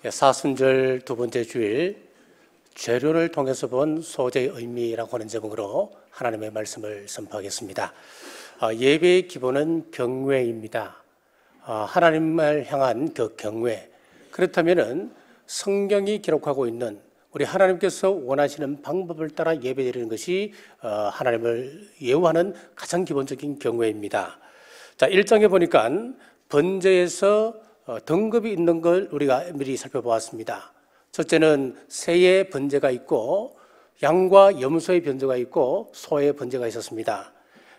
사순절 두 번째 주일 재료를 통해서 본 소재의 의미라고 하는 제목으로 하나님의 말씀을 선포하겠습니다. 예배의 기본은 경외입니다. 하나님을 향한 그 경외. 그렇다면 성경이 기록하고 있는 우리 하나님께서 원하시는 방법을 따라 예배드리는 것이 하나님을 예우하는 가장 기본적인 경외입니다. 자, 1장에 보니까 번제에서 등급이 있는 걸 우리가 미리 살펴보았습니다. 첫째는 새의 번제가 있고 양과 염소의 번제가 있고 소의 번제가 있었습니다.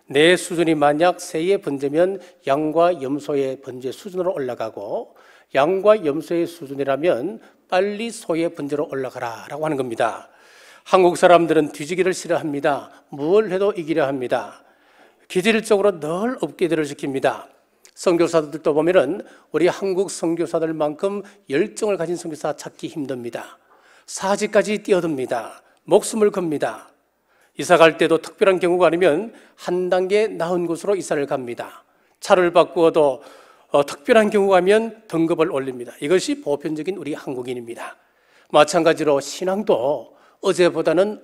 내 수준이 만약 새의 번제면 양과 염소의 번제 수준으로 올라가고 양과 염소의 수준이라면 빨리 소의 번제로 올라가라 라고 하는 겁니다. 한국 사람들은 뒤지기를 싫어합니다. 뭘 해도 이기려 합니다. 기질적으로 늘 업계들을 지킵니다. 선교사들도 보면은 우리 한국 선교사들만큼 열정을 가진 선교사 찾기 힘듭니다. 사지까지 뛰어듭니다. 목숨을 겁니다. 이사 갈 때도 특별한 경우가 아니면 한 단계 나은 곳으로 이사를 갑니다. 차를 바꾸어도 특별한 경우가 하면 등급을 올립니다. 이것이 보편적인 우리 한국인입니다. 마찬가지로 신앙도 어제보다는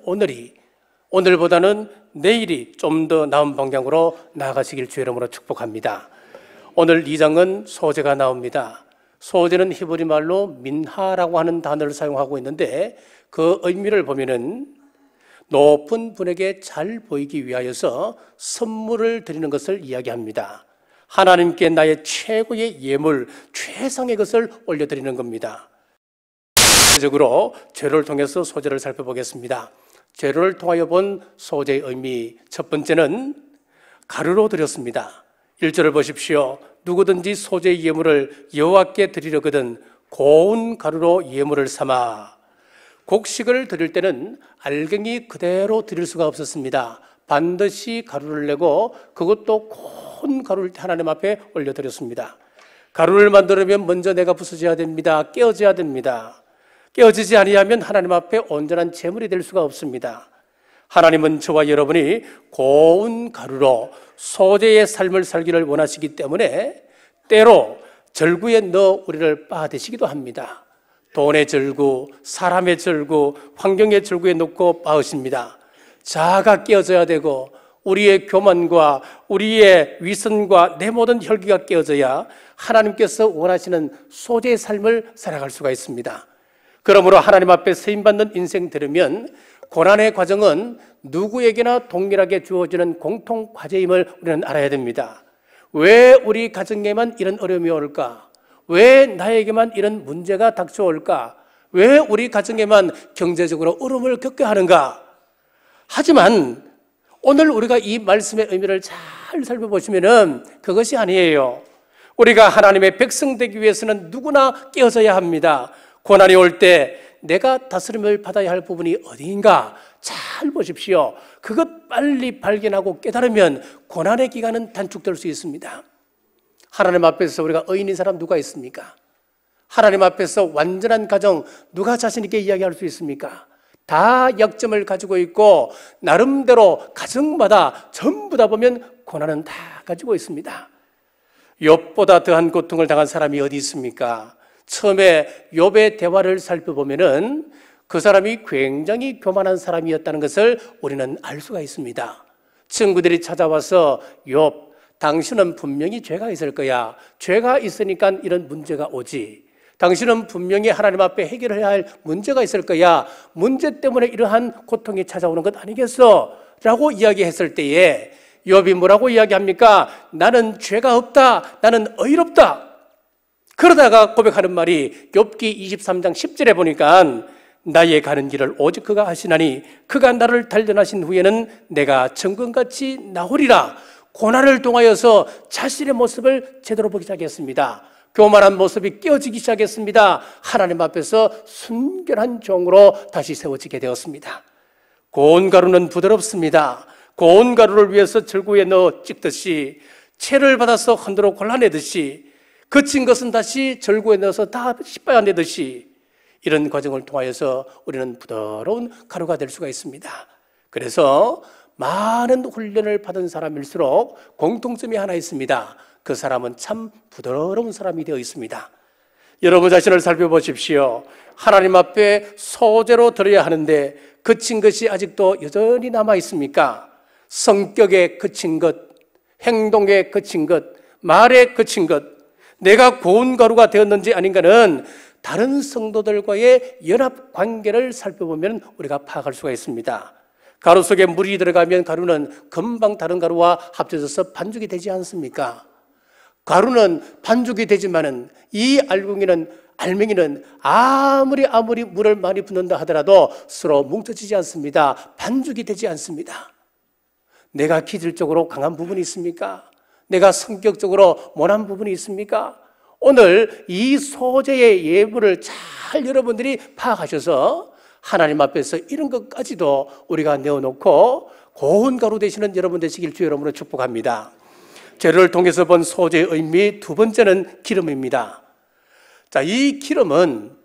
오늘보다는 내일이 좀 더 나은 방향으로 나아가시길 주의 이름으로 축복합니다. 오늘 2장은 소재가 나옵니다. 소재는 히브리 말로 민하라고 하는 단어를 사용하고 있는데 그 의미를 보면은 높은 분에게 잘 보이기 위하여서 선물을 드리는 것을 이야기합니다. 하나님께 나의 최고의 예물, 최상의 것을 올려드리는 겁니다. 구체적으로 재료를 통해서 소재를 살펴보겠습니다. 재료를 통하여 본 소재의 의미, 첫 번째는 가루로 드렸습니다. 1절을 보십시오. 누구든지 소재의 예물을 여호와께 드리려거든 고운 가루로 예물을 삼아. 곡식을 드릴 때는 알갱이 그대로 드릴 수가 없었습니다. 반드시 가루를 내고 그것도 고운 가루를 하나님 앞에 올려드렸습니다. 가루를 만들려면 먼저 내가 부서져야 됩니다. 깨어져야 됩니다. 깨어지지 아니하면 하나님 앞에 온전한 제물이 될 수가 없습니다. 하나님은 저와 여러분이 고운 가루로 소재의 삶을 살기를 원하시기 때문에 때로 절구에 넣어 우리를 빻으시기도 합니다. 돈의 절구, 사람의 절구, 환경의 절구에 넣고 빻으십니다. 자아가 깨어져야 되고 우리의 교만과 우리의 위선과 내 모든 혈기가 깨어져야 하나님께서 원하시는 소재의 삶을 살아갈 수가 있습니다. 그러므로 하나님 앞에 쓰임받는 인생 들으면 고난의 과정은 누구에게나 동일하게 주어지는 공통 과제임을 우리는 알아야 됩니다. 왜 우리 가정에만 이런 어려움이 올까? 왜 나에게만 이런 문제가 닥쳐올까? 왜 우리 가정에만 경제적으로 어려움을 겪게 하는가? 하지만 오늘 우리가 이 말씀의 의미를 잘 살펴보시면은 그것이 아니에요. 우리가 하나님의 백성 되기 위해서는 누구나 깨어져야 합니다. 고난이 올 때 내가 다스림을 받아야 할 부분이 어디인가 잘 보십시오. 그것 빨리 발견하고 깨달으면 고난의 기간은 단축될 수 있습니다. 하나님 앞에서 우리가 의인인 사람 누가 있습니까? 하나님 앞에서 완전한 가정 누가 자신 있게 이야기할 수 있습니까? 다 약점을 가지고 있고 나름대로 가정마다 전부 다 보면 고난은 다 가지고 있습니다. 욥보다 더한 고통을 당한 사람이 어디 있습니까? 처음에 욥의 대화를 살펴보면은 그 사람이 굉장히 교만한 사람이었다는 것을 우리는 알 수가 있습니다. 친구들이 찾아와서 욥, 당신은 분명히 죄가 있을 거야. 죄가 있으니까 이런 문제가 오지. 당신은 분명히 하나님 앞에 해결해야 할 문제가 있을 거야. 문제 때문에 이러한 고통이 찾아오는 것 아니겠어? 라고 이야기했을 때에 욥이 뭐라고 이야기합니까? 나는 죄가 없다. 나는 의롭다. 그러다가 고백하는 말이 욥기 23장 10절에 보니까 나의 가는 길을 오직 그가 하시나니 그가 나를 단련하신 후에는 내가 정금같이 나오리라. 고난을 통하여서 자신의 모습을 제대로 보기 시작했습니다. 교만한 모습이 깨어지기 시작했습니다. 하나님 앞에서 순결한 종으로 다시 세워지게 되었습니다. 고운 가루는 부드럽습니다. 고운 가루를 위해서 절구에 넣어 찍듯이 채를 받아서 흔들어 골라내듯이 거친 것은 다시 절구에 넣어서 다 씻어내듯이 이런 과정을 통하여서 우리는 부드러운 가루가 될 수가 있습니다. 그래서 많은 훈련을 받은 사람일수록 공통점이 하나 있습니다. 그 사람은 참 부드러운 사람이 되어 있습니다. 여러분 자신을 살펴보십시오. 하나님 앞에 소재로 드려야 하는데 그친 것이 아직도 여전히 남아 있습니까? 성격에 그친 것, 행동에 그친 것, 말에 그친 것, 내가 고운 가루가 되었는지 아닌가는 다른 성도들과의 연합 관계를 살펴보면 우리가 파악할 수가 있습니다. 가루 속에 물이 들어가면 가루는 금방 다른 가루와 합쳐져서 반죽이 되지 않습니까? 가루는 반죽이 되지만은 이 알맹이는 아무리 물을 많이 붓는다 하더라도 서로 뭉쳐지지 않습니다. 반죽이 되지 않습니다. 내가 기질적으로 강한 부분이 있습니까? 내가 성격적으로 모난 부분이 있습니까? 오늘 이 소재의 예물을 잘 여러분들이 파악하셔서 하나님 앞에서 이런 것까지도 우리가 내어놓고 고운 가루 되시는 여러분 되시길 주의 이름으로 축복합니다. 재료를 통해서 본 소재의 의미 두 번째는 기름입니다. 자, 이 기름은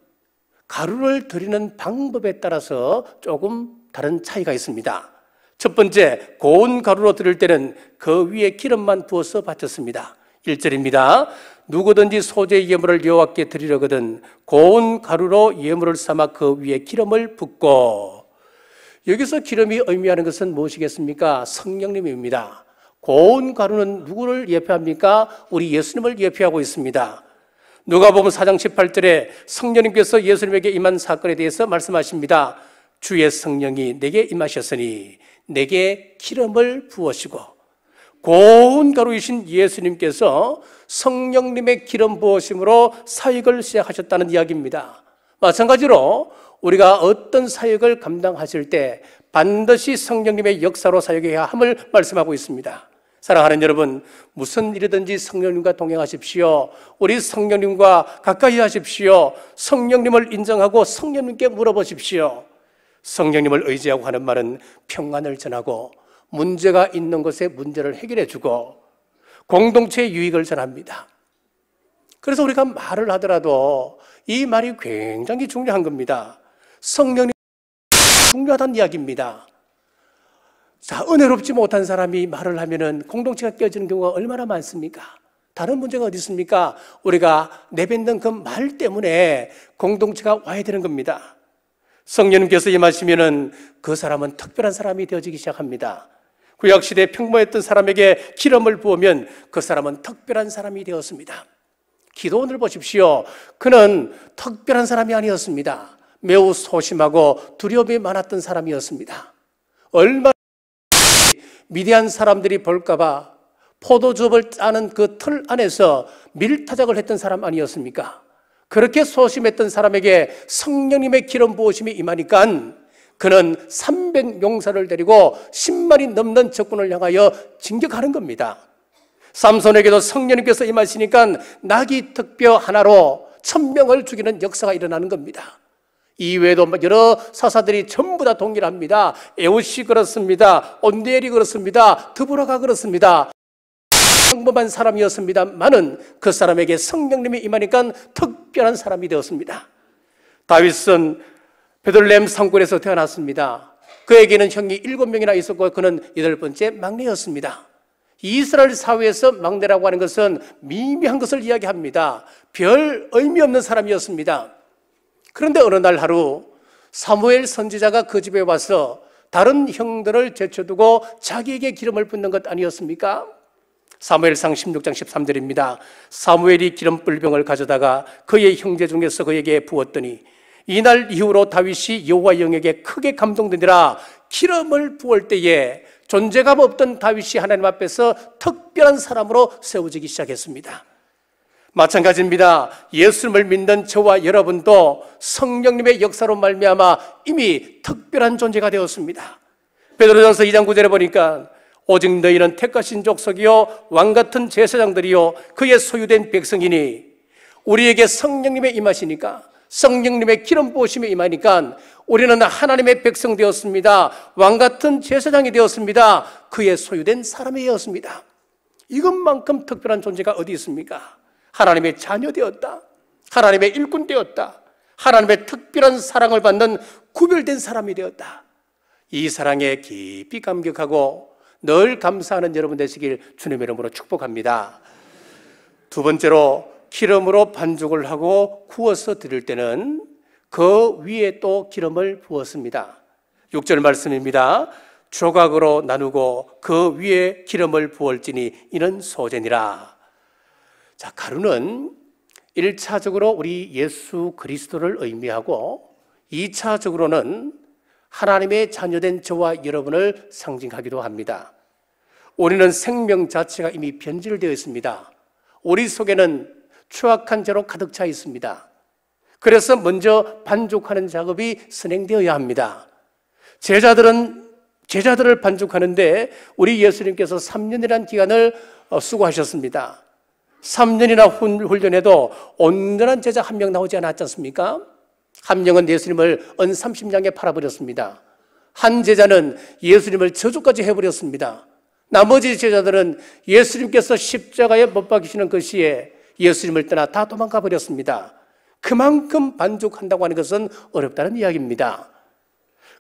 가루를 드리는 방법에 따라서 조금 다른 차이가 있습니다. 첫 번째, 고운 가루로 드릴 때는 그 위에 기름만 부어서 바쳤습니다. 1절입니다. 누구든지 소재의 예물을 여호와께 드리려거든 고운 가루로 예물을 삼아 그 위에 기름을 붓고. 여기서 기름이 의미하는 것은 무엇이겠습니까? 성령님입니다. 고운 가루는 누구를 예표합니까? 우리 예수님을 예표하고 있습니다. 누가복음 4장 18절에 성령님께서 예수님에게 임한 사건에 대해서 말씀하십니다. 주의 성령이 내게 임하셨으니 내게 기름을 부으시고. 고운 가루이신 예수님께서 성령님의 기름 부으심으로 사역을 시작하셨다는 이야기입니다. 마찬가지로 우리가 어떤 사역을 감당하실 때 반드시 성령님의 역사로 사역해야 함을 말씀하고 있습니다. 사랑하는 여러분, 무슨 일이든지 성령님과 동행하십시오. 우리 성령님과 가까이 하십시오. 성령님을 인정하고 성령님께 물어보십시오. 성령님을 의지하고 하는 말은 평안을 전하고 문제가 있는 곳에 문제를 해결해 주고 공동체의 유익을 전합니다. 그래서 우리가 말을 하더라도 이 말이 굉장히 중요한 겁니다. 성령님이 중요하다는 이야기입니다. 자, 은혜롭지 못한 사람이 말을 하면은 공동체가 깨지는 경우가 얼마나 많습니까? 다른 문제가 어디 있습니까? 우리가 내뱉는 그 말 때문에 공동체가 와야 되는 겁니다. 성령님께서 임하시면은 그 사람은 특별한 사람이 되어지기 시작합니다. 구약시대에 평범했던 사람에게 기름을 부으면 그 사람은 특별한 사람이 되었습니다. 기도원을 보십시오. 그는 특별한 사람이 아니었습니다. 매우 소심하고 두려움이 많았던 사람이었습니다. 얼마나 미디안 사람들이 볼까봐 포도즙을 짜는 그 틀 안에서 밀타작을 했던 사람 아니었습니까? 그렇게 소심했던 사람에게 성령님의 기름 부으심이 임하니까 그는 300용사를 데리고 10만이 넘는 적군을 향하여 진격하는 겁니다. 삼손에게도 성령님께서 임하시니까 나귀 턱뼈 하나로 1000명을 죽이는 역사가 일어나는 겁니다. 이외에도 여러 사사들이 전부 다 동일합니다. 에웃이 그렇습니다. 온니엘이 그렇습니다. 드보라가 그렇습니다. 평범한 사람이었습니다만은 그 사람에게 성령님이 임하니까 특별한 사람이 되었습니다. 다윗은 베들레헴 산골에서 태어났습니다. 그에게는 형이 7명이나 있었고 그는 8번째 막내였습니다. 이스라엘 사회에서 막내라고 하는 것은 미미한 것을 이야기합니다. 별 의미 없는 사람이었습니다. 그런데 어느 날 하루 사무엘 선지자가 그 집에 와서 다른 형들을 제쳐두고 자기에게 기름을 붓는 것 아니었습니까? 사무엘상 16장 13절입니다. 사무엘이 기름불병을 가져다가 그의 형제 중에서 그에게 부었더니 이날 이후로 다윗이 여호와 영에게 크게 감동되니라. 기름을 부을 때에 존재감 없던 다윗이 하나님 앞에서 특별한 사람으로 세워지기 시작했습니다. 마찬가지입니다. 예수님을 믿는 저와 여러분도 성령님의 역사로 말미암아 이미 특별한 존재가 되었습니다. 베드로전서 2장 9절에 보니까 오직 너희는 택하신 족속이요 왕같은 제사장들이요 그의 소유된 백성이니 우리에게 성령님의 임하시니까 성령님의 기름 부으심에 임하니까 우리는 하나님의 백성 되었습니다. 왕같은 제사장이 되었습니다. 그의 소유된 사람이 되었습니다. 이것만큼 특별한 존재가 어디 있습니까? 하나님의 자녀 되었다. 하나님의 일꾼 되었다. 하나님의 특별한 사랑을 받는 구별된 사람이 되었다. 이 사랑에 깊이 감격하고 늘 감사하는 여러분 되시길 주님의 이름으로 축복합니다. 두 번째로 기름으로 반죽을 하고 구워서 드릴 때는 그 위에 또 기름을 부었습니다. 6절 말씀입니다. 조각으로 나누고 그 위에 기름을 부을지니 이는 소제니라. 자, 가루는 1차적으로 우리 예수 그리스도를 의미하고 2차적으로는 하나님의 자녀된 저와 여러분을 상징하기도 합니다. 우리는 생명 자체가 이미 변질되어 있습니다. 우리 속에는 추악한 죄로 가득 차 있습니다. 그래서 먼저 반죽하는 작업이 진행되어야 합니다. 제자들을 반죽하는데 우리 예수님께서 3년이라는 기간을 수고하셨습니다. 3년이나 훈련해도 온전한 제자 한 명 나오지 않았지 않습니까? 한 명은 예수님을 은 30냥에 팔아버렸습니다. 한 제자는 예수님을 저주까지 해버렸습니다. 나머지 제자들은 예수님께서 십자가에 못 박히시는 그 시에 예수님을 떠나 다 도망가 버렸습니다. 그만큼 반죽한다고 하는 것은 어렵다는 이야기입니다.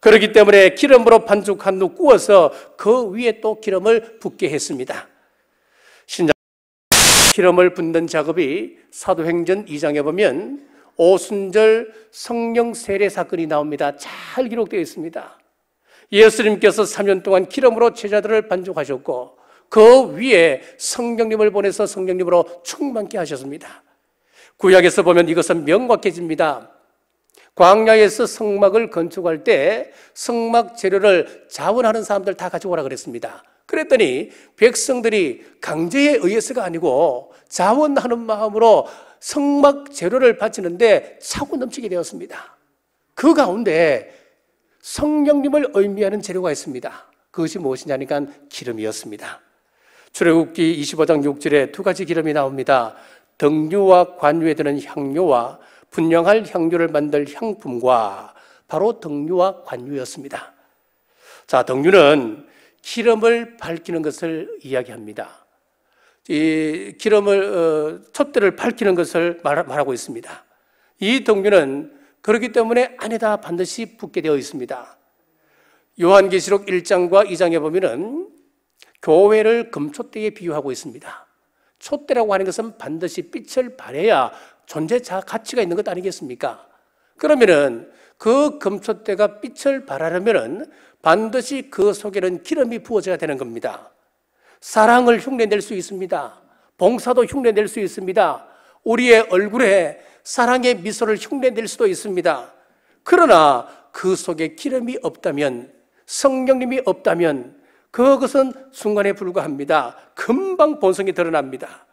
그렇기 때문에 기름으로 반죽한 후 구워서 그 위에 또 기름을 붓게 했습니다. 신약 기름을 붓는 작업이 사도행전 2장에 보면 오순절 성령 세례 사건이 나옵니다. 잘 기록되어 있습니다. 예수님께서 3년 동안 기름으로 제자들을 반죽하셨고 그 위에 성령님을 보내서 성령님으로 충만케 하셨습니다. 구약에서 보면 이것은 명확해집니다. 광야에서 성막을 건축할 때 성막 재료를 자원하는 사람들 다 가져오라 그랬습니다. 그랬더니 백성들이 강제에 의해서가 아니고 자원하는 마음으로 성막 재료를 바치는데 차고 넘치게 되었습니다. 그 가운데 성령님을 의미하는 재료가 있습니다. 그것이 무엇이냐니까 기름이었습니다. 출애굽기 25장 6절에 두 가지 기름이 나옵니다. 등유와 관유에 드는 향료와 분향할 향료를 만들 향품과 바로 등유와 관유였습니다. 자, 등유는 기름을 밝히는 것을 이야기합니다. 이 기름을 촛대를 밝히는 것을 말하고 있습니다. 이 등유는 그렇기 때문에 안에다 반드시 붓게 되어 있습니다. 요한계시록 1장과 2장에 보면은 교회를 금촛대에 비유하고 있습니다. 촛대라고 하는 것은 반드시 빛을 발해야 존재 가치가 있는 것 아니겠습니까? 그러면은 그 금촛대가 빛을 발하려면은 반드시 그 속에는 기름이 부어져야 되는 겁니다. 사랑을 흉내낼 수 있습니다. 봉사도 흉내낼 수 있습니다. 우리의 얼굴에 사랑의 미소를 흉내낼 수도 있습니다. 그러나 그 속에 기름이 없다면, 성령님이 없다면 그것은 순간에 불과합니다. 금방 본성이 드러납니다.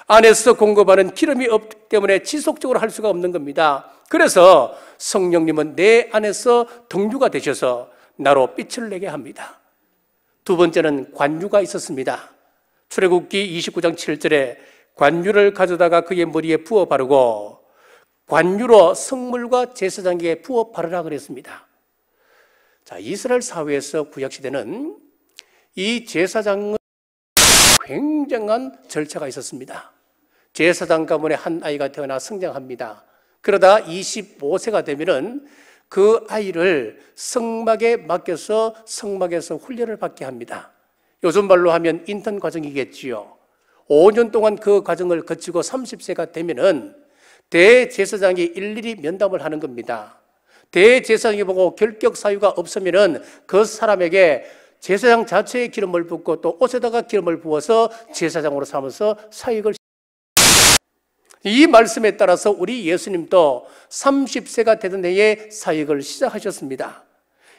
안에서 공급하는 기름이 없기 때문에 지속적으로 할 수가 없는 겁니다. 그래서 성령님은 내 안에서 등유가 되셔서 나로 빛을 내게 합니다. 두 번째는 관유가 있었습니다. 출애굽기 29장 7절에 관유를 가져다가 그의 머리에 부어 바르고 관유로 성물과 제사장에게 부어 바르라 그랬습니다. 자, 이스라엘 사회에서 구약시대는 이 제사장은 굉장한 절차가 있었습니다. 제사장 가문에 한 아이가 태어나 성장합니다. 그러다 25세가 되면은 그 아이를 성막에 맡겨서 성막에서 훈련을 받게 합니다. 요즘 말로 하면 인턴 과정이겠지요. 5년 동안 그 과정을 거치고 30세가 되면은 대제사장이 일일이 면담을 하는 겁니다. 대제사장이 보고 결격 사유가 없으면은 그 사람에게 제사장 자체에 기름을 붓고 또 옷에다가 기름을 부어서 제사장으로 삼아서 사역을 이 말씀에 따라서 우리 예수님도 30세가 되던 해에 사역을 시작하셨습니다.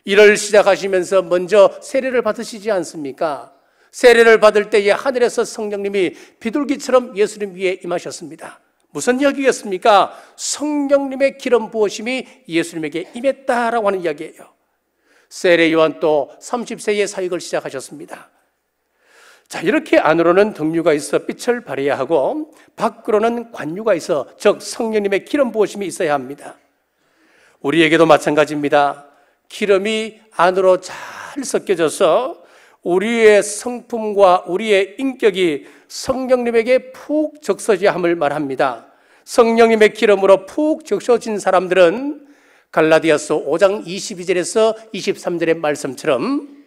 이를 시작하시면서 먼저 세례를 받으시지 않습니까? 세례를 받을 때에 하늘에서 성령님이 비둘기처럼 예수님 위에 임하셨습니다. 무슨 이야기겠습니까? 성령님의 기름 부으심이 예수님에게 임했다라고 하는 이야기예요. 세례 요한 또 30세에 사역을 시작하셨습니다. 자, 이렇게 안으로는 등유가 있어 빛을 발해야 하고 밖으로는 관유가 있어, 즉 성령님의 기름 부으심이 있어야 합니다. 우리에게도 마찬가지입니다. 기름이 안으로 잘 섞여져서 우리의 성품과 우리의 인격이 성령님에게 푹 적셔져야 함을 말합니다. 성령님의 기름으로 푹 적셔진 사람들은 갈라디아서 5장 22절에서 23절의 말씀처럼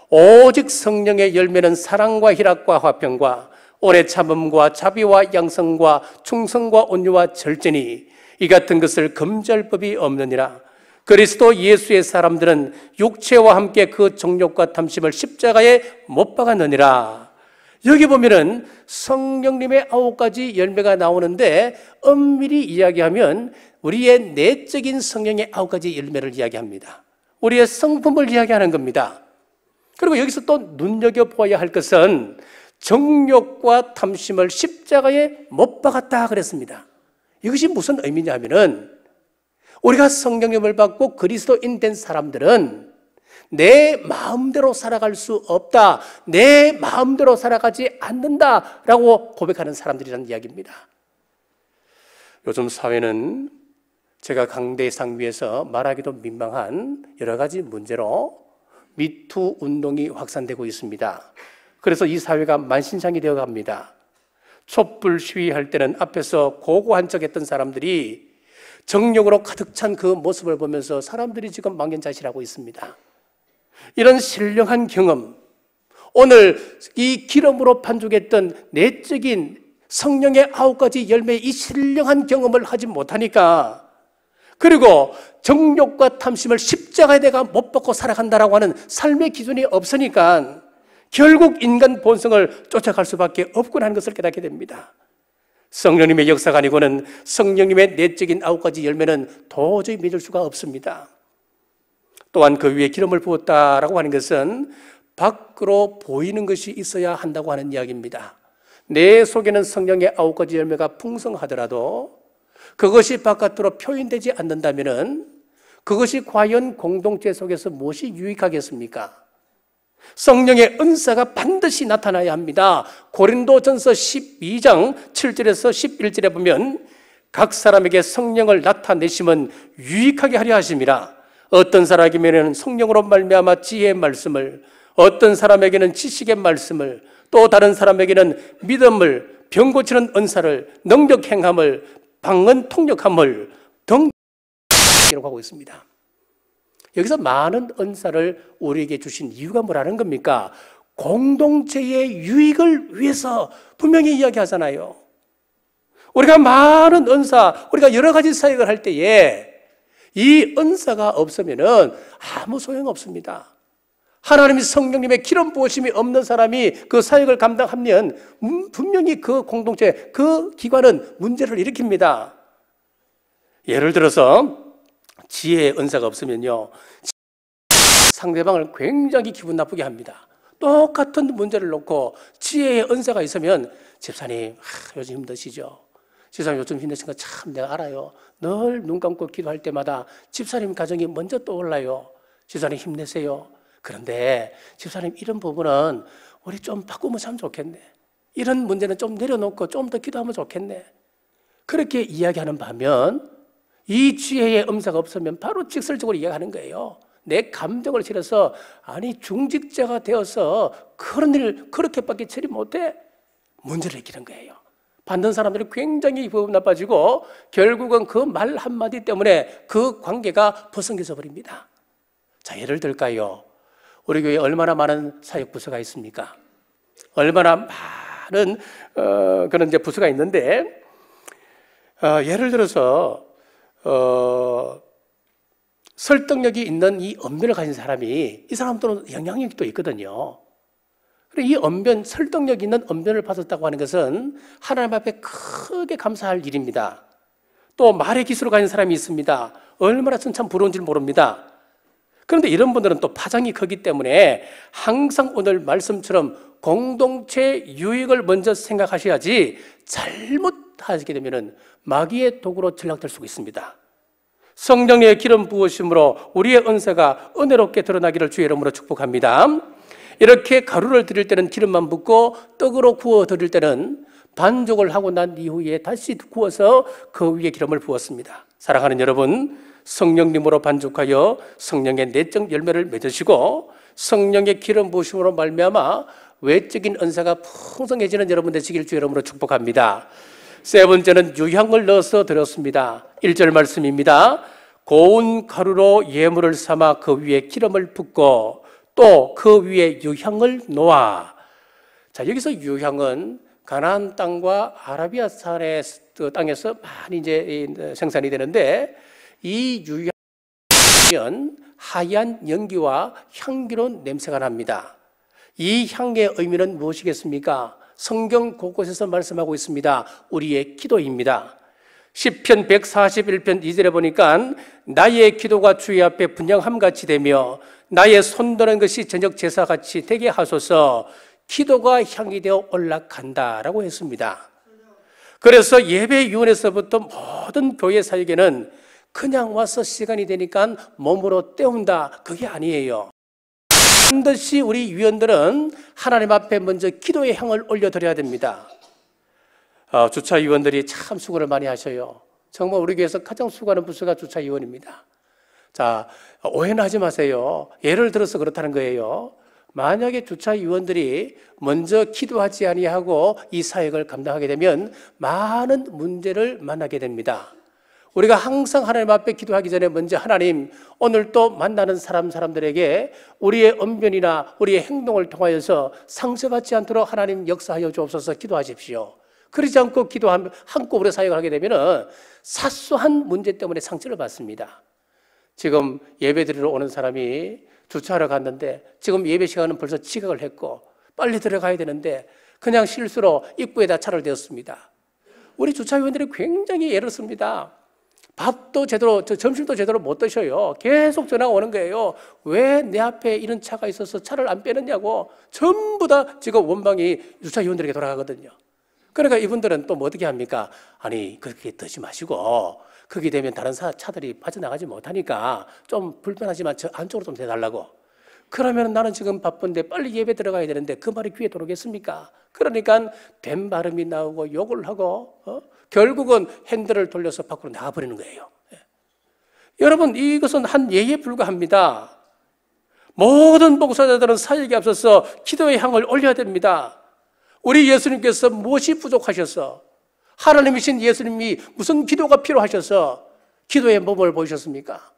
오직 성령의 열매는 사랑과 희락과 화평과 오래 참음과 자비와 양성과 충성과 온유와 절제니 이 같은 것을 금지할 법이 없느니라. 그리스도 예수의 사람들은 육체와 함께 그 정욕과 탐심을 십자가에 못 박았느니라. 여기 보면은 성령님의 9가지 열매가 나오는데 엄밀히 이야기하면 우리의 내적인 성령의 9가지 열매를 이야기합니다. 우리의 성품을 이야기하는 겁니다. 그리고 여기서 또 눈여겨보아야 할 것은 정욕과 탐심을 십자가에 못 박았다 그랬습니다. 이것이 무슨 의미냐 하면은 우리가 성령님을 받고 그리스도인 된 사람들은 내 마음대로 살아갈 수 없다, 내 마음대로 살아가지 않는다라고 고백하는 사람들이라는 이야기입니다. 요즘 사회는 제가 강대상 위에서 말하기도 민망한 여러 가지 문제로 미투 운동이 확산되고 있습니다. 그래서 이 사회가 만신창이 되어 갑니다. 촛불 시위할 때는 앞에서 고고한 척했던 사람들이 정욕으로 가득 찬 그 모습을 보면서 사람들이 지금 망연자실하고 있습니다. 이런 신령한 경험, 오늘 이 기름으로 반죽했던 내적인 성령의 9가지 열매의 이 신령한 경험을 하지 못하니까, 그리고 정욕과 탐심을 십자가에 내가 못 받고 살아간다라고 하는 삶의 기준이 없으니까 결국 인간 본성을 쫓아갈 수밖에 없구나 하는 것을 깨닫게 됩니다. 성령님의 역사가 아니고는 성령님의 내적인 9가지 열매는 도저히 믿을 수가 없습니다. 또한 그 위에 기름을 부었다라고 하는 것은 밖으로 보이는 것이 있어야 한다고 하는 이야기입니다. 내 속에는 성령의 9가지 열매가 풍성하더라도 그것이 바깥으로 표현되지 않는다면 그것이 과연 공동체 속에서 무엇이 유익하겠습니까? 성령의 은사가 반드시 나타나야 합니다. 고린도전서 12장 7절에서 11절에 보면 각 사람에게 성령을 나타내심은 유익하게 하려 하심이라. 어떤 사람에게는 성령으로 말미암아 지혜의 말씀을, 어떤 사람에게는 지식의 말씀을, 또 다른 사람에게는 믿음을, 병 고치는 은사를, 능력 행함을, 방언 통역함을 등 기록하고 있습니다. 여기서 많은 은사를 우리에게 주신 이유가 뭐라는 겁니까? 공동체의 유익을 위해서 분명히 이야기하잖아요. 우리가 많은 은사, 우리가 여러 가지 사역을 할 때에 이 은사가 없으면은 아무 소용 없습니다. 하나님의 성령님의 기름 부으심이 없는 사람이 그 사역을 감당하면 분명히 그 공동체, 그 기관은 문제를 일으킵니다. 예를 들어서 지혜의 은사가 없으면요, 상대방을 굉장히 기분 나쁘게 합니다. 똑같은 문제를 놓고 지혜의 은사가 있으면, 집사님 요즘 힘드시죠? 집사님 요즘 힘드신 거 참 내가 알아요. 늘 눈 감고 기도할 때마다 집사님 가정이 먼저 떠올라요. 집사님 힘내세요. 그런데 집사님 이런 부분은 우리 좀 바꾸면 참 좋겠네. 이런 문제는 좀 내려놓고 좀 더 기도하면 좋겠네. 그렇게 이야기하는 반면 이 지혜의 음사가 없으면 바로 직설적으로 이야기하는 거예요. 내 감정을 실어서, 아니 중직자가 되어서 그런 일 그렇게밖에 처리 못해? 문제를 일으키는 거예요. 받는 사람들이 굉장히 기분 나빠지고 결국은 그 말 한마디 때문에 그 관계가 벗어져 버립니다. 자, 예를 들까요? 우리 교회에 얼마나 많은 사역 부서가 있습니까? 얼마나 많은 그런 이제 부서가 있는데, 예를 들어서 설득력이 있는 이 언변을 가진 사람이, 이 사람들은 영향력이 또 있거든요. 그리고 이 언변, 설득력 있는 언변을 받았다고 하는 것은 하나님 앞에 크게 감사할 일입니다. 또 말의 기술을 가진 사람이 있습니다. 얼마나 참 부러운 줄 모릅니다. 그런데 이런 분들은 또 파장이 크기 때문에 항상 오늘 말씀처럼 공동체 유익을 먼저 생각하셔야지, 잘못하시게 되면 마귀의 도구로 전락될 수가 있습니다. 성령의 기름 부으심으로 우리의 은사가 은혜롭게 드러나기를 주의 이름으로 축복합니다. 이렇게 가루를 드릴 때는 기름만 붓고 떡으로 구워 드릴 때는 반죽을 하고 난 이후에 다시 구워서 그 위에 기름을 부었습니다. 사랑하는 여러분, 성령님으로 반죽하여 성령의 내적 열매를 맺으시고 성령의 기름 부으심으로 말미암아 외적인 은사가 풍성해지는 여러분 되시길 주의 이름으로 축복합니다. 세 번째는 유향을 넣어서 드렸습니다. 1절 말씀입니다. 고운 가루로 예물을 삼아 그 위에 기름을 붓고 또 그 위에 유향을 놓아. 자, 여기서 유향은 가나안 땅과 아라비아 산의 땅에서 많이 이제 생산이 되는데, 이 유향은 하얀 연기와 향기로운 냄새가 납니다. 이 향의 의미는 무엇이겠습니까? 성경 곳곳에서 말씀하고 있습니다. 우리의 기도입니다. 시편 141편 2절에 보니까 나의 기도가 주의 앞에 분향함같이 되며 나의 손드는 것이 저녁 제사같이 되게 하소서. 기도가 향이 되어 올라간다라고 했습니다. 그래서 예배위원회에서부터 모든 교회 사역에는 그냥 와서 시간이 되니까 몸으로 때운다, 그게 아니에요. 반드시 우리 위원들은 하나님 앞에 먼저 기도의 향을 올려드려야 됩니다. 주차위원들이 참 수고를 많이 하셔요. 정말 우리 교회에서 가장 수고하는 부서가 주차위원입니다. 자, 오해는 하지 마세요. 예를 들어서 그렇다는 거예요. 만약에 주차위원들이 먼저 기도하지 아니하고 이 사역을 감당하게 되면 많은 문제를 만나게 됩니다. 우리가 항상 하나님 앞에 기도하기 전에 먼저 하나님, 오늘 또 만나는 사람들에게 우리의 언변이나 우리의 행동을 통하여서 상처받지 않도록 하나님 역사하여 주옵소서 기도하십시오. 그러지 않고 한꺼번에 사역을 하게 되면 사소한 문제 때문에 상처를 받습니다. 지금 예배 드리러 오는 사람이 주차하러 갔는데 지금 예배 시간은 벌써 지각을 했고 빨리 들어가야 되는데 그냥 실수로 입구에다 차를 대었습니다. 우리 주차위원들이 굉장히 애를 씁니다. 밥도 제대로, 점심도 제대로 못 드셔요. 계속 전화가 오는 거예요. 왜 내 앞에 이런 차가 있어서 차를 안 빼느냐고. 전부 다 지금 원방이 주차위원들에게 돌아가거든요. 그러니까 이분들은 또 뭐 어떻게 합니까? 아니, 그렇게 뜨지 마시고 그렇게 되면 다른 차들이 빠져나가지 못하니까 좀 불편하지만 저 안쪽으로 좀 대달라고. 그러면 나는 지금 바쁜데 빨리 예배 들어가야 되는데 그 말이 귀에 들어오겠습니까? 그러니까 된 발음이 나오고 욕을 하고 결국은 핸들을 돌려서 밖으로 나가버리는 거예요. 여러분, 이것은 한 예에 불과합니다. 모든 목사자들은 사역에 앞서서 기도의 향을 올려야 됩니다. 우리 예수님께서 무엇이 부족하셔서, 하나님이신 예수님이 무슨 기도가 필요하셔서 기도의 몸을 보이셨습니까?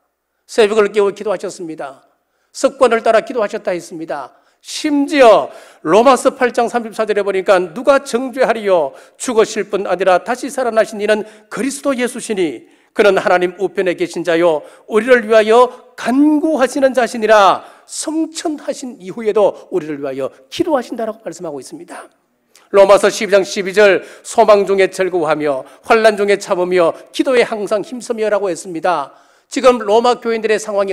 새벽을 깨워 기도하셨습니다. 습관을 따라 기도하셨다 했습니다. 심지어 로마서 8장 34절에 보니까 누가 정죄하리요? 죽으실 뿐 아니라 다시 살아나신 이는 그리스도 예수시니 그는 하나님 우편에 계신 자요 우리를 위하여 간구하시는 자시니라. 성천하신 이후에도 우리를 위하여 기도하신다라고 말씀하고 있습니다. 로마서 12장 12절 소망 중에 즐거워하며 환난 중에 참으며 기도에 항상 힘쓰며라고 했습니다. 지금 로마 교인들의 상황이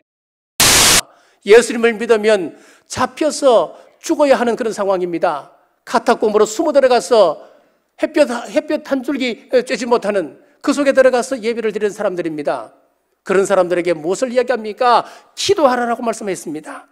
예수님을 믿으면 잡혀서 죽어야 하는 그런 상황입니다. 카타콤으로 숨어 들어가서 햇볕 한 줄기 쬐지 못하는 그 속에 들어가서 예배를 드리는 사람들입니다. 그런 사람들에게 무엇을 이야기합니까? 기도하라라고 말씀했습니다.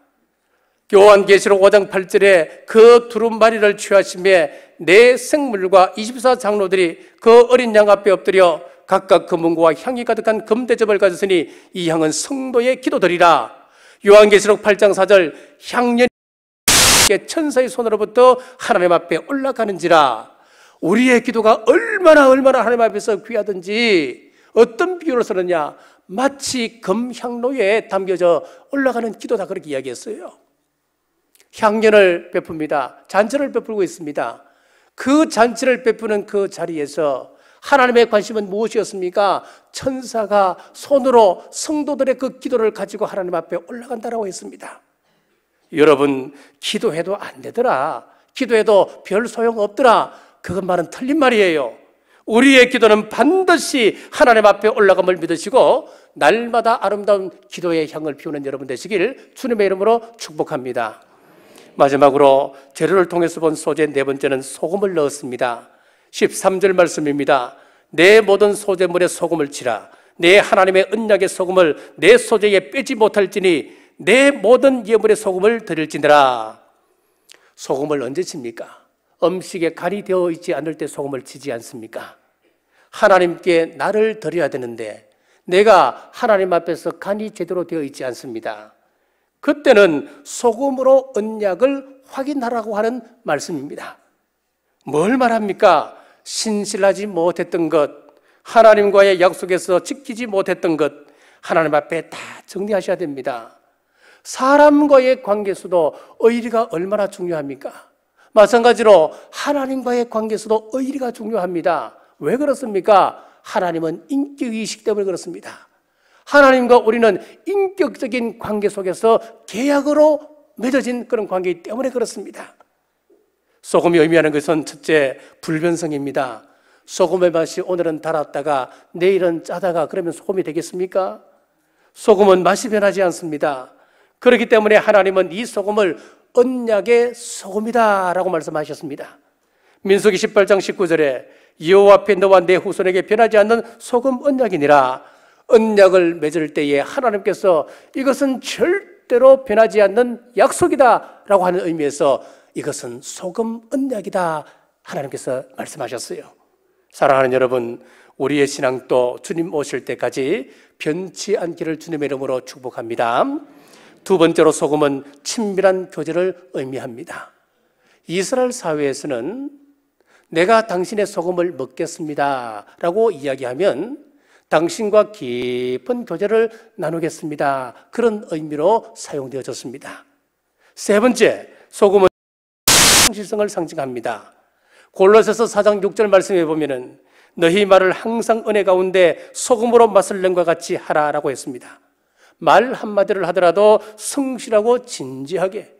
요한계시록 5장 8절에 그 두루마리를 취하심에 내 생물과 24장로들이 그 어린 양 앞에 엎드려 각각 금은과 향이 가득한 금대접을 가졌으니 이 향은 성도의 기도들이라. 요한계시록 8장 4절 향연이 천사의 손으로부터 하나님 앞에 올라가는지라. 우리의 기도가 얼마나 하나님 앞에서 귀하든지 어떤 비유로 쓰느냐, 마치 금향로에 담겨져 올라가는 기도다, 그렇게 이야기했어요. 향연을 베풉니다. 잔치를 베풀고 있습니다. 그 잔치를 베푸는 그 자리에서 하나님의 관심은 무엇이었습니까? 천사가 손으로 성도들의 그 기도를 가지고 하나님 앞에 올라간다라고 했습니다. 여러분, 기도해도 안 되더라, 기도해도 별 소용없더라, 그건 말은 틀린 말이에요. 우리의 기도는 반드시 하나님 앞에 올라감을 믿으시고 날마다 아름다운 기도의 향을 피우는 여러분 되시길 주님의 이름으로 축복합니다. 마지막으로 재료를 통해서 본 소재 네 번째는 소금을 넣었습니다. 13절 말씀입니다. 내 모든 소재물에 소금을 치라. 내 하나님의 언약의 소금을 내 소재에 빼지 못할지니 내 모든 예물에 소금을 드릴지니라. 소금을 언제 칩니까? 음식에 간이 되어 있지 않을 때 소금을 치지 않습니까? 하나님께 나를 드려야 되는데 내가 하나님 앞에서 간이 제대로 되어 있지 않습니다. 그때는 소금으로 언약을 확인하라고 하는 말씀입니다. 뭘 말합니까? 신실하지 못했던 것, 하나님과의 약속에서 지키지 못했던 것, 하나님 앞에 다 정리하셔야 됩니다. 사람과의 관계에서도 의리가 얼마나 중요합니까? 마찬가지로 하나님과의 관계에서도 의리가 중요합니다. 왜 그렇습니까? 하나님은 인격의식 때문에 그렇습니다. 하나님과 우리는 인격적인 관계 속에서 계약으로 맺어진 그런 관계이기 때문에 그렇습니다. 소금이 의미하는 것은 첫째, 불변성입니다. 소금의 맛이 오늘은 달았다가 내일은 짜다가 그러면 소금이 되겠습니까? 소금은 맛이 변하지 않습니다. 그렇기 때문에 하나님은 이 소금을 언약의 소금이다 라고 말씀하셨습니다. 민수기 18장 19절에 여호와 앞에 너와 내 후손에게 변하지 않는 소금 언약이니라. 언약을 맺을 때에 하나님께서 이것은 절대로 변하지 않는 약속이다 라고 하는 의미에서 이것은 소금 언약이다 하나님께서 말씀하셨어요. 사랑하는 여러분, 우리의 신앙도 주님 오실 때까지 변치 않기를 주님의 이름으로 축복합니다. 두 번째로 소금은 친밀한 교제를 의미합니다. 이스라엘 사회에서는 내가 당신의 소금을 먹겠습니다 라고 이야기하면 당신과 깊은 교제를 나누겠습니다, 그런 의미로 사용되어졌습니다. 세 번째, 소금은 성실성을 상징합니다. 골로새서 4장 6절 말씀에 보면은 너희 말을 항상 은혜 가운데 소금으로 맛을 낸 것 같이 하라라고 했습니다. 말 한마디를 하더라도 성실하고 진지하게,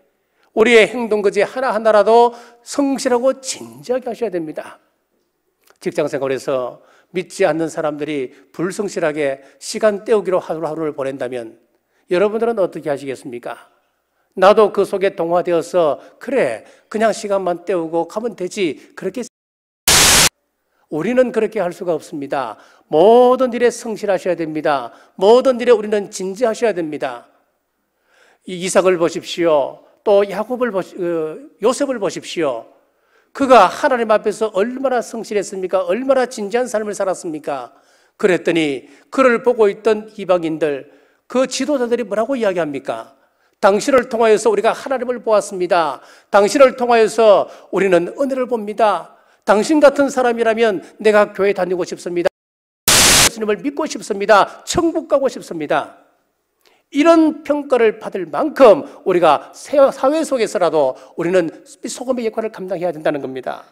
우리의 행동거지 하나하나라도 성실하고 진지하게 하셔야 됩니다. 직장생활에서 믿지 않는 사람들이 불성실하게 시간 때우기로 하루하루를 보낸다면 여러분들은 어떻게 하시겠습니까? 나도 그 속에 동화되어서 그래 그냥 시간만 때우고 가면 되지, 그렇게 우리는 그렇게 할 수가 없습니다. 모든 일에 성실하셔야 됩니다. 모든 일에 우리는 진지하셔야 됩니다. 이삭을 보십시오. 또 요셉을 보십시오. 그가 하나님 앞에서 얼마나 성실했습니까? 얼마나 진지한 삶을 살았습니까? 그랬더니 그를 보고 있던 이방인들, 그 지도자들이 뭐라고 이야기합니까? 당신을 통하여서 우리가 하나님을 보았습니다. 당신을 통하여서 우리는 은혜를 봅니다. 당신 같은 사람이라면 내가 교회 다니고 싶습니다. 예수님을 믿고 싶습니다. 천국 가고 싶습니다. 이런 평가를 받을 만큼 우리가 사회 속에서라도 우리는 소금의 역할을 감당해야 된다는 겁니다.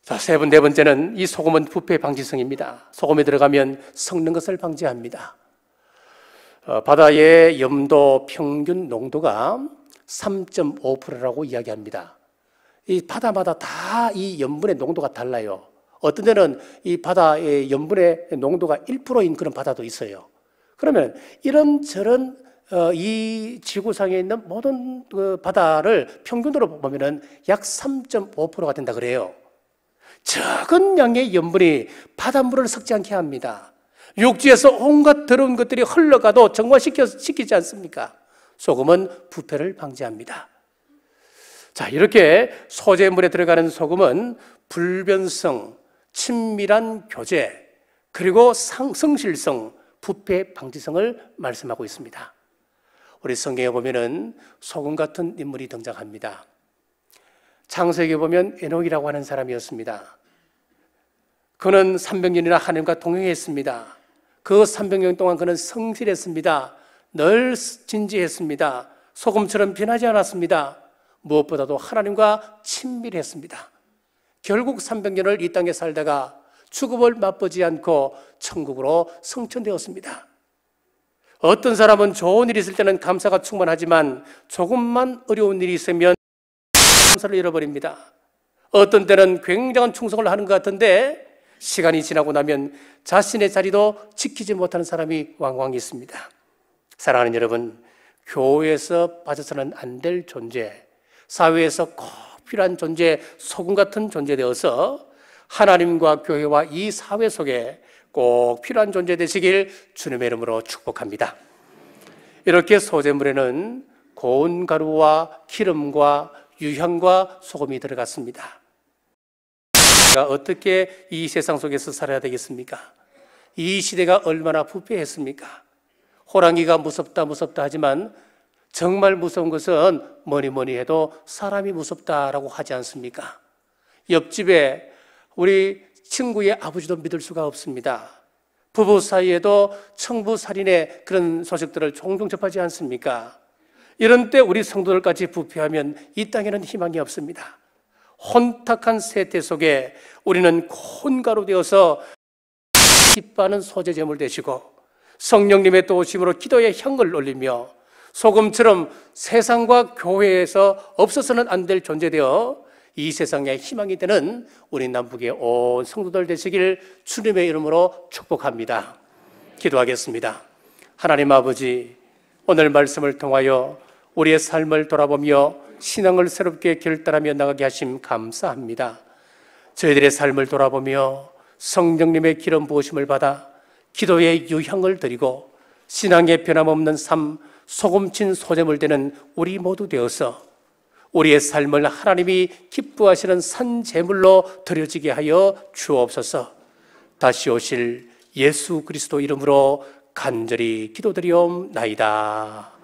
자, 네 번째는 이 소금은 부패 방지성입니다. 소금에 들어가면 섞는 것을 방지합니다. 바다의 염도 평균 농도가 3.5%라고 이야기합니다. 이 바다마다 다 이 염분의 농도가 달라요. 어떤 데는 이 바다의 염분의 농도가 1%인 그런 바다도 있어요. 그러면 이런저런 이 지구상에 있는 모든 그 바다를 평균으로 보면은 약 3.5%가 된다 그래요. 적은 양의 염분이 바닷물을 섞지 않게 합니다. 육지에서 온갖 더러운 것들이 흘러가도 정화시키지 않습니까? 소금은 부패를 방지합니다. 자, 이렇게 소재물에 들어가는 소금은 불변성, 친밀한 교제, 그리고 성실성, 부패 방지성을 말씀하고 있습니다. 우리 성경에 보면은 소금 같은 인물이 등장합니다. 창세기에 보면 에녹이라고 하는 사람이었습니다. 그는 300년이나 하나님과 동행했습니다. 그 300년 동안 그는 성실했습니다. 늘 진지했습니다. 소금처럼 변하지 않았습니다. 무엇보다도 하나님과 친밀했습니다. 결국 300년을 이 땅에 살다가 죽음을 맛보지 않고 천국으로 승천되었습니다. 어떤 사람은 좋은 일이 있을 때는 감사가 충만하지만 조금만 어려운 일이 있으면 감사를 잃어버립니다. 어떤 때는 굉장한 충성을 하는 것 같은데 시간이 지나고 나면 자신의 자리도 지키지 못하는 사람이 왕왕 있습니다. 사랑하는 여러분, 교회에서 빠져서는 안 될 존재, 사회에서 꼭 필요한 존재, 소금 같은 존재 되어서 하나님과 교회와 이 사회 속에 꼭 필요한 존재 되시길 주님의 이름으로 축복합니다. 이렇게 소재물에는 고운 가루와 기름과 유향과 소금이 들어갔습니다. 우리가 어떻게 이 세상 속에서 살아야 되겠습니까? 이 시대가 얼마나 부패했습니까? 호랑이가 무섭다 하지만 정말 무서운 것은 뭐니 해도 사람이 무섭다라고 하지 않습니까? 옆집에 우리 친구의 아버지도 믿을 수가 없습니다. 부부 사이에도 청부살인의 그런 소식들을 종종 접하지 않습니까? 이런 때 우리 성도들까지 부패하면 이 땅에는 희망이 없습니다. 혼탁한 세태 속에 우리는 콘가루 되어서 기뻐하는 소재제물 되시고 성령님의 도우심으로 기도의 향을 올리며 소금처럼 세상과 교회에서 없어서는 안 될 존재되어 이 세상의 희망이 되는 우리 남북의 온 성도들 되시길 주님의 이름으로 축복합니다. 기도하겠습니다. 하나님 아버지, 오늘 말씀을 통하여 우리의 삶을 돌아보며 신앙을 새롭게 결단하며 나가게 하심 감사합니다. 저희들의 삶을 돌아보며 성령님의 기름 부으심을 받아 기도의 유향을 드리고 신앙의 변함없는 삶, 소금친 소재물 되는 우리 모두 되어서 우리의 삶을 하나님이 기뻐하시는 산 제물로 드려지게 하여 주옵소서. 다시 오실 예수 그리스도 이름으로 간절히 기도드리옵나이다.